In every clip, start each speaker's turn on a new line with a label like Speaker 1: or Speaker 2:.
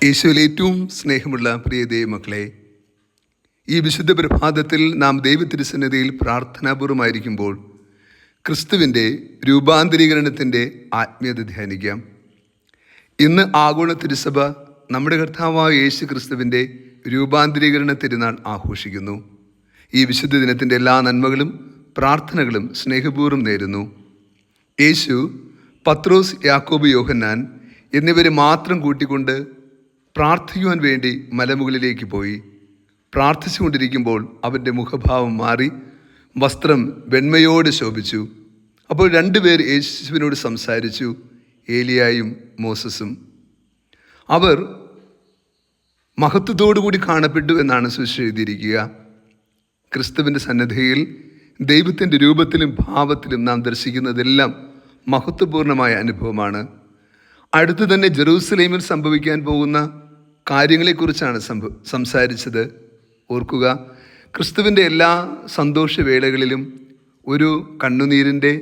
Speaker 1: യേശുവിൽ ഏറ്റവും സ്നേഹമുള്ള പ്രിയ ദൈവമക്കളെ, ഈ വിശുദ്ധ പ്രഭാതത്തിൽ നാം ദൈവത്തിരുസന്നിധിയിൽ പ്രാർത്ഥനാപൂർവമായിരിക്കുമ്പോൾ ക്രിസ്തുവിൻ്റെ രൂപാന്തരീകരണത്തിൻ്റെ ആത്മീയത ധ്യാനിക്കാം. ഇന്ന് ആഗോള തിരുസഭ നമ്മുടെ കർത്താവായ യേശു ക്രിസ്തുവിൻ്റെ രൂപാന്തരീകരണ തിരുനാൾ ആഘോഷിക്കുന്നു. ഈ വിശുദ്ധ ദിനത്തിൻ്റെ എല്ലാ നന്മകളും പ്രാർത്ഥനകളും സ്നേഹപൂർവ്വം നേരുന്നു. യേശു പത്രോസ്, യാക്കോബ്, യോഹന്നാൻ എന്നിവരെ മാത്രം കൂട്ടിക്കൊണ്ട് പ്രാർത്ഥിക്കുവാൻ വേണ്ടി മലമുകളിലേക്ക് പോയി. പ്രാർത്ഥിച്ചുകൊണ്ടിരിക്കുമ്പോൾ അവൻ്റെ മുഖഭാവം മാറി, വസ്ത്രം വെണ്മയോട് ശോഭിച്ചു. അപ്പോൾ രണ്ടുപേർ യേശുവിനോട് സംസാരിച്ചു, ഏലിയായും മോസസും. അവർ മഹത്വത്തോടുകൂടി കാണപ്പെട്ടു എന്നാണ് സുവിശേഷം എഴുതിയിരിക്കുക. ക്രിസ്തുവിൻ്റെ സന്നിധിയിൽ ദൈവത്തിൻ്റെ രൂപത്തിലും ഭാവത്തിലും നാം ദർശിക്കുന്നതെല്ലാം മഹത്വപൂർണമായ അനുഭവമാണ്. അടുത്തു തന്നെ ജെറൂസലേമിൽ സംഭവിക്കാൻ പോകുന്ന കാര്യങ്ങളെക്കുറിച്ചാണ് സംസാരിച്ചത്. ഓർക്കുക, ക്രിസ്തുവിൻ്റെ എല്ലാ സന്തോഷവേളകളിലും ഒരു കണ്ണുനീരിൻ്റെ,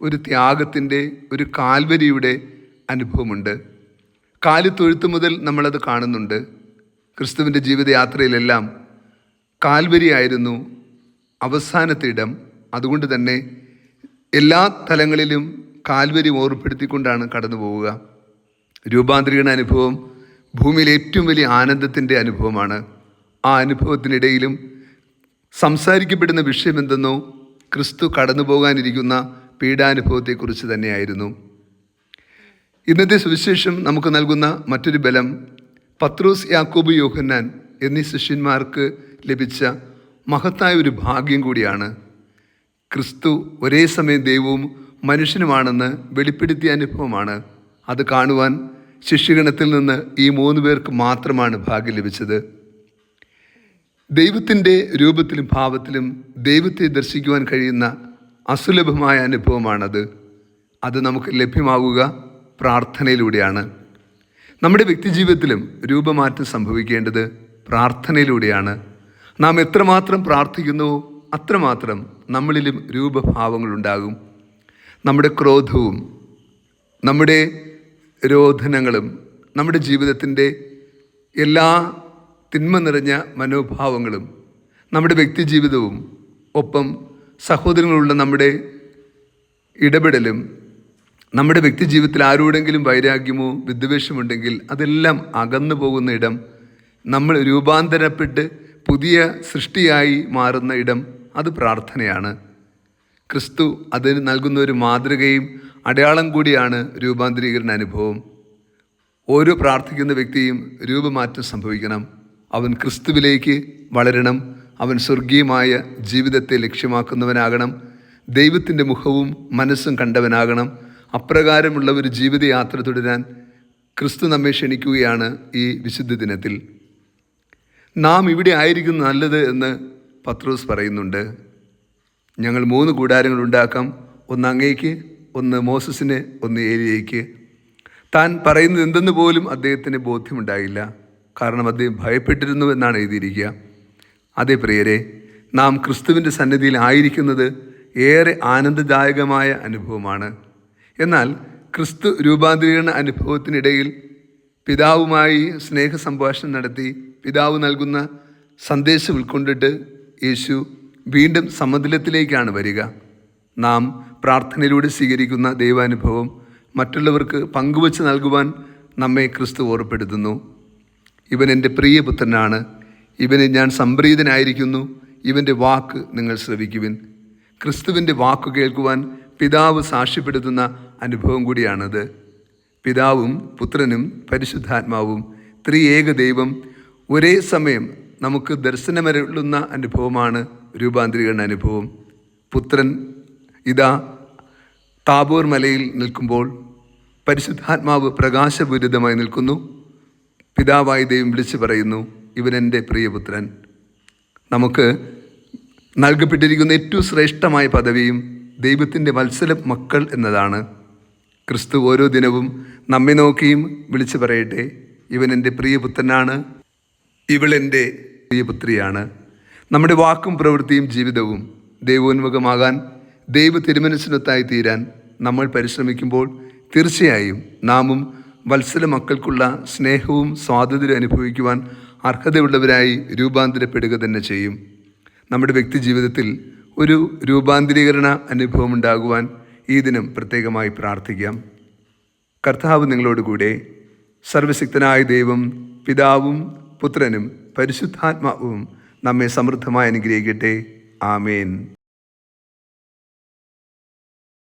Speaker 1: ഒരു ത്യാഗത്തിൻ്റെ, ഒരു കാൽവരിയുടെ അനുഭവമുണ്ട്. കാലിത്തൊഴുത്ത് മുതൽ നമ്മളത് കാണുന്നുണ്ട്. ക്രിസ്തുവിൻ്റെ ജീവിതയാത്രയിലെല്ലാം കാൽവരിയായിരുന്നു അവസാനത്തെ ഇടം. അതുകൊണ്ട് തന്നെ എല്ലാ തലങ്ങളിലും കാൽവരി ഓർമ്മപ്പെടുത്തിക്കൊണ്ടാണ് കടന്നു പോവുക. രൂപാന്തരീകരണ അനുഭവം ഭൂമിയിലെ ഏറ്റവും വലിയ ആനന്ദത്തിൻ്റെ അനുഭവമാണ്. ആ അനുഭവത്തിനിടയിലും സംസാരിക്കപ്പെടുന്ന വിഷയം എന്തെന്നോ ക്രിസ്തു കടന്നു പോകാനിരിക്കുന്ന പീഡാനുഭവത്തെക്കുറിച്ച് തന്നെയായിരുന്നു. ഇന്നത്തെ സുവിശേഷം നമുക്ക് നൽകുന്ന മറ്റൊരു ബലം പത്രോസ്, യാക്കോബ്, യോഹന്നാൻ എന്നീ ശിഷ്യന്മാർക്ക് ലഭിച്ച മഹത്തായ ഒരു ഭാഗ്യം കൂടിയാണ്. ക്രിസ്തു ഒരേ സമയം ദൈവവും മനുഷ്യനുമാണെന്ന് വെളിപ്പെടുത്തിയ അനുഭവമാണ്. അത് കാണുവാൻ ശിഷ്യഗണത്തിൽ നിന്ന് ഈ 3 പേർക്ക് മാത്രമാണ് ഭാഗ്യം ലഭിച്ചത്. ദൈവത്തിൻ്റെ രൂപത്തിലും ഭാവത്തിലും ദൈവത്തെ ദർശിക്കുവാൻ കഴിയുന്ന അസുലഭമായ അനുഭവമാണത്. അത് നമുക്ക് ലഭ്യമാവുക പ്രാർത്ഥനയിലൂടെയാണ്. നമ്മുടെ വ്യക്തിജീവിതത്തിലും രൂപമാറ്റം സംഭവിക്കേണ്ടത് പ്രാർത്ഥനയിലൂടെയാണ്. നാം എത്രമാത്രം പ്രാർത്ഥിക്കുന്നുവോ അത്രമാത്രം നമ്മളിലും രൂപഭാവങ്ങളുണ്ടാകും. നമ്മുടെ ക്രോധവും നമ്മുടെ രോധനങ്ങളും നമ്മുടെ ജീവിതത്തിൻ്റെ എല്ലാ തിന്മ നിറഞ്ഞ മനോഭാവങ്ങളും നമ്മുടെ വ്യക്തിജീവിതവും ഒപ്പം സഹോദരങ്ങളുള്ള നമ്മുടെ ഇടപെടലും നമ്മുടെ വ്യക്തിജീവിതത്തിൽ ആരോടെങ്കിലും വൈരാഗ്യമോ വിദ്വേഷമുണ്ടെങ്കിൽ അതെല്ലാം അകന്നു പോകുന്ന ഇടം, നമ്മൾ രൂപാന്തരപ്പെട്ട് പുതിയ സൃഷ്ടിയായി മാറുന്ന ഇടം, അത് പ്രാർത്ഥനയാണ്. ക്രിസ്തു അതിന് നൽകുന്ന ഒരു മാതൃകയും അടയാളം കൂടിയാണ് രൂപാന്തരീകരണ അനുഭവം. ഓരോ പ്രാർത്ഥിക്കുന്ന വ്യക്തിയും രൂപമാറ്റം സംഭവിക്കണം. അവൻ ക്രിസ്തുവിലേക്ക് വളരണം. അവൻ സ്വർഗീയമായ ജീവിതത്തെ ലക്ഷ്യമാക്കുന്നവനാകണം. ദൈവത്തിൻ്റെ മുഖവും മനസ്സും കണ്ടവനാകണം. അപ്രകാരമുള്ള ഒരു ജീവിതയാത്ര തുടരാൻ ക്രിസ്തു നമ്മെ ക്ഷണിക്കുകയാണ് ഈ വിശുദ്ധ ദിനത്തിൽ. നാം ഇവിടെ ആയിരിക്കും നല്ലത് എന്ന് പത്രോസ് പറയുന്നുണ്ട്. ഞങ്ങൾ 3 കൂടാരങ്ങൾ ഉണ്ടാക്കാം, ഒന്ന് അങ്ങേക്ക്, ഒന്ന് മോസസിന്, ഒന്ന് ഏലിയയ്ക്ക്. താൻ പറയുന്നത് എന്തെന്ന് പോലും അദ്ദേഹത്തിന് ബോധ്യമുണ്ടായില്ല. കാരണം അദ്ദേഹം ഭയപ്പെട്ടിരുന്നു എന്നാണ് എഴുതിയിരിക്കുക. അതേ പ്രിയരെ, നാം ക്രിസ്തുവിൻ്റെ സന്നിധിയിൽ ആയിരിക്കുന്നത് ഏറെ ആനന്ദദായകമായ അനുഭവമാണ്. എന്നാൽ ക്രിസ്തു രൂപാന്തരീകരണ അനുഭവത്തിനിടയിൽ പിതാവുമായി സ്നേഹ സംഭാഷണം നടത്തി പിതാവ് നൽകുന്ന സന്ദേശം ഉൾക്കൊണ്ടിട്ട് യേശു വീണ്ടും സമതലത്തിലേക്കാണ് വരിക. നാം പ്രാർത്ഥനയിലൂടെ സ്വീകരിക്കുന്ന ദൈവാനുഭവം മറ്റുള്ളവർക്ക് പങ്കുവച്ച് നൽകുവാൻ നമ്മെ ക്രിസ്തു ഓർമ്മപ്പെടുത്തുന്നു. ഇവൻ എൻ്റെ പ്രിയപുത്രനാണ്, ഇവന് ഞാൻ സംപ്രീതനായിരിക്കുന്നു, ഇവൻ്റെ വാക്ക് നിങ്ങൾ ശ്രവിക്കുവിൻ. ക്രിസ്തുവിൻ്റെ വാക്കു കേൾക്കുവാൻ പിതാവ് സാക്ഷ്യപ്പെടുത്തുന്ന അനുഭവം കൂടിയാണത്. പിതാവും പുത്രനും പരിശുദ്ധാത്മാവും ത്രിയേക ദൈവം ഒരേ സമയം നമുക്ക് ദർശനമരുളുന്ന അനുഭവമാണ് രൂപാന്തരീകരണ അനുഭവം. പുത്രൻ ഇതാ താബോർ മലയിൽ നിൽക്കുമ്പോൾ പരിശുദ്ധാത്മാവ് പ്രകാശപൂരിതമായി നിൽക്കുന്നു. പിതാവായ ദൈവം വിളിച്ചു പറയുന്നു, ഇവൻ എൻ്റെ പ്രിയപുത്രൻ. നമുക്ക് നൽകപ്പെട്ടിരിക്കുന്ന ഏറ്റവും ശ്രേഷ്ഠമായ പദവിയും ദൈവത്തിൻ്റെ വത്സല മക്കൾ എന്നതാണ്. ക്രിസ്തു ഓരോ ദിനവും നമ്മെ നോക്കിയും വിളിച്ചു പറയട്ടെ, ഇവൻ എൻ്റെ പ്രിയപുത്രനാണ്, ഇവളെൻ്റെ പ്രിയപുത്രിയാണ്. നമ്മുടെ വാക്കും പ്രവൃത്തിയും ജീവിതവും ദൈവോന്മുഖമാകാൻ, ദൈവ തിരുമനസ്സിനൊത്തായി തീരാൻ നമ്മൾ പരിശ്രമിക്കുമ്പോൾ തീർച്ചയായും നാമും വത്സല മക്കൾക്കുള്ള സ്നേഹവും സ്വാതന്ത്ര്യം അനുഭവിക്കുവാൻ അർഹതയുള്ളവരായി രൂപാന്തരപ്പെടുക തന്നെ ചെയ്യും. നമ്മുടെ വ്യക്തി ജീവിതത്തിൽ ഒരു രൂപാന്തരീകരണ അനുഭവം ഉണ്ടാകുവാൻ ഈ ദിനം പ്രത്യേകമായി പ്രാർത്ഥിക്കാം. കർത്താവ് നിങ്ങളോടുകൂടെ. സർവശക്തനായ ദൈവം പിതാവും പുത്രനും പരിശുദ്ധാത്മാവും നമ്മെ സമൃദ്ധമായി അനുഗ്രഹിക്കട്ടെ. ആമേൻ.